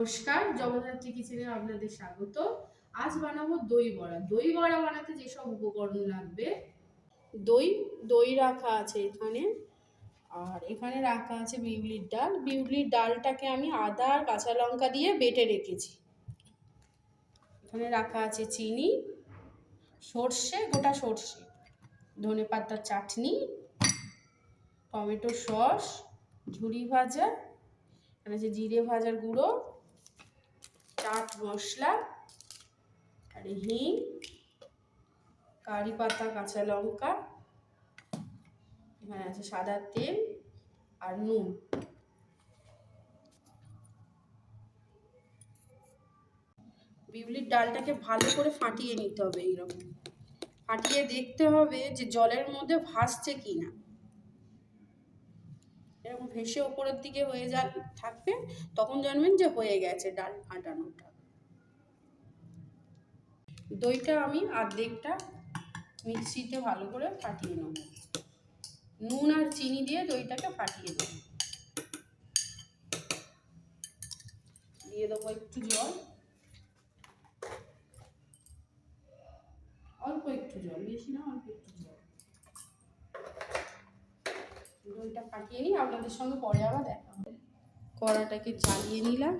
নমস্কার, জগদ্ধাত্রী কিচেনে আপনাদের স্বাগত। আজ বানাবো দই বড়া। দই বড়া বানাতে যেসব উপকরণ লাগবে, দই দই রাখা আছে এখানে, আর এখানে রাখা আছে বিউলির ডাল। বিউলির ডালটাকে আমি আদা আর কাঁচা লঙ্কা দিয়ে বেটে রেখেছি। এখানে রাখা আছে চিনি, সর্ষে, গোটা সর্ষে, ধনেপাতার চাটনি, টমেটো সস, ঝুরি ভাজা, এখানে আছে জিরে ভাজার গুঁড়ো, চাট মশলা, আর হিং, কারি পাতা, কাঁচা লঙ্কা, এখানে আছে সাদা তেল আর নুন। বিউলির ডালটাকে ভালো করে ফাটিয়ে নিতে হবে। এইরকম ফাটিয়ে দেখতে হবে যে জলের মধ্যে ভাসছে কিনা। এরকম ভেসে ওপরের দিকে হয়ে থাকবে, তখন জানবেন যে হয়ে গেছে ডাল ফাটানোটা। দইটা আমি অর্ধেকটা মিক্সিতে ভালো করে ফাটিয়ে নেব। নুন আর চিনি দিয়ে দইটাকে ফাটিয়ে দেবো। দিয়ে দেবো একটু জল, অল্প একটু জল, বেশি না, অল্প একটু জল। দইটা ফাটিয়ে নিই, আপনাদের সঙ্গে পরে আবার দেখা হবে। কড়াটাকে জ্বালিয়ে নিলাম,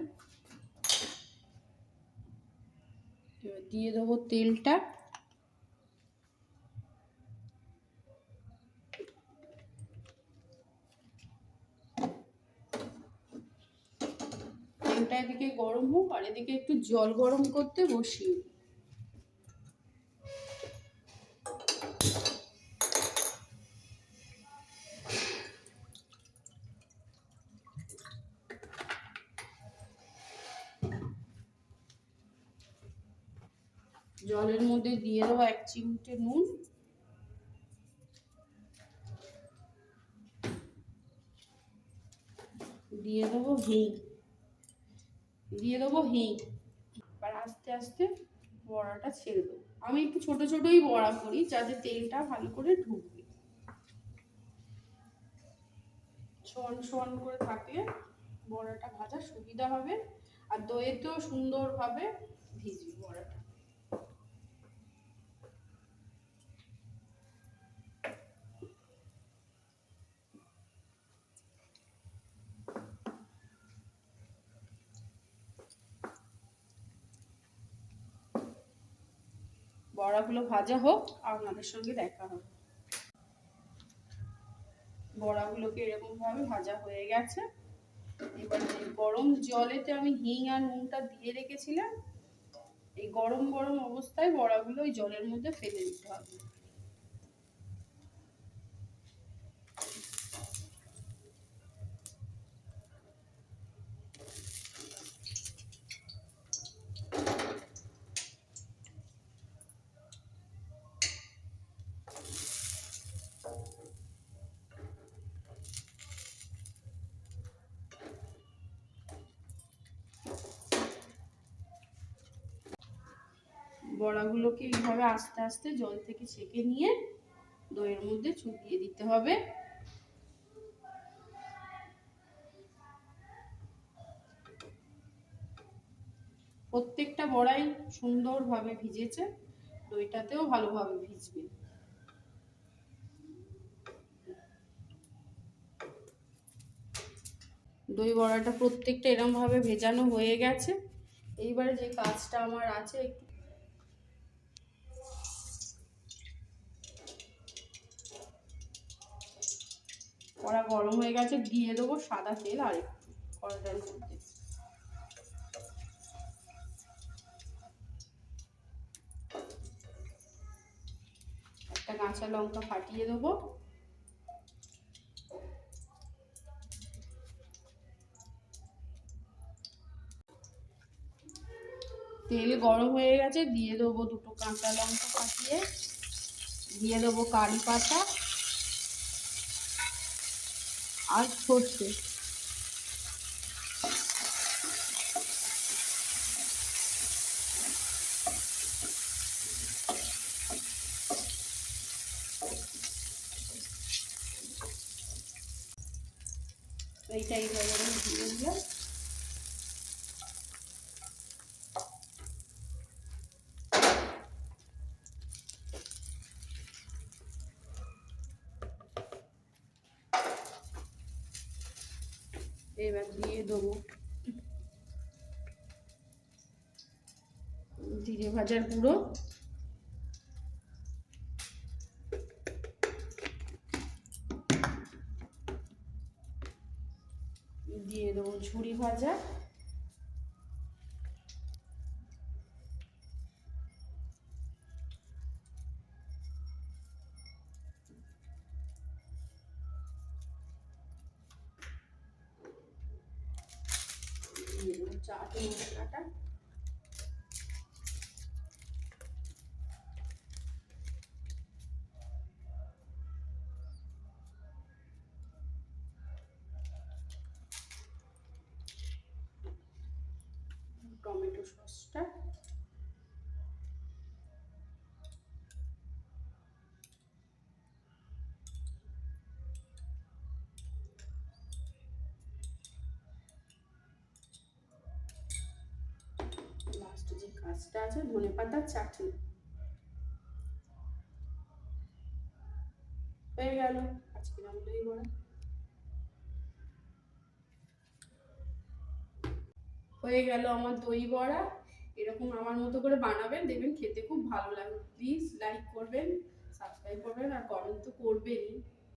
এবার দিয়ে দেবো তেলটা। তেলটা এদিকে গরম হোক, আর এদিকে একটু জল গরম করতে বসিয়ে। জলের মধ্যে দিয়ে দেবো 1 চিমটে নুন, দিয়ে দেবো হিং, এবার আস্তে আস্তে বড়াটা ছেড়ে দেবো। আমি একটু ছোট ছোটই বড়া করি যাতে তেলটা ভালো করে ঢুকবে। সমান সমান করে থাকলে বড়াটা ভাজা সুবিধা হবে, আর দইয়েতেও সুন্দরভাবে ভিজবে বড়াটা। বড়াগুলো ভাজা হোক, আপনাদের সঙ্গে দেখা হবে। বড়াগুলোকে এরকম ভাবে ভাজা হয়ে গেছে। এবার যে গরম জলেতে আমি হিং আর নুনটা দিয়ে রেখেছিলাম, এই গরম গরম অবস্থায় বড়াগুলো ওই জলের মধ্যে ফেলে দিতে হবে। বড়াগুলোকে এইভাবে আস্তে আস্তে জল থেকে ছেঁকে নিয়ে দইয়ের মধ্যে চুবিয়ে দিতে হবে। প্রত্যেকটা বড়াই সুন্দরভাবে ভিজেছে, দইটাতেও ভালোভাবে ভিজবে। দই বড়াটা প্রত্যেকটা এরকম ভাবে ভেজানো হয়ে গেছে। এইবারে যে কাজটা আমার আছে, একটু কড়া গরম হয়ে গেছে, দিয়ে দেবো সাদা তেল আর একটু কড়াটার মধ্যে। একটা কাঁচা লঙ্কা ফাটিয়ে দেবো। তেল গরম হয়ে গেছে, দিয়ে দেবো 2টো কাঁচা লঙ্কা ফাটিয়ে, দিয়ে দেবো কারি পাতা আর সর্ষে। এইটা এইভাবে আমি দিয়ে দিলাম। এবার দিয়ে দেবো জিরে ভাজার গুঁড়ো, দিয়ে দেবো ঝুরি ভাজা, দিয়ে দেবো চাট মশলাটা, টমেটো সসটা, লাস্টে যে কাজটা আছে ধনেপাতার চাটনি। হয়ে গেল আজকের আমার দই বড়া। হয়ে গেল আমার দই বড়া। এরকম আমার মতো করে বানাবেন, দেখবেন খেতে খুব ভালো লাগবে। প্লিজ লাইক করবেন, সাবস্ক্রাইব করবেন আর কমেন্ট তো করবেনই।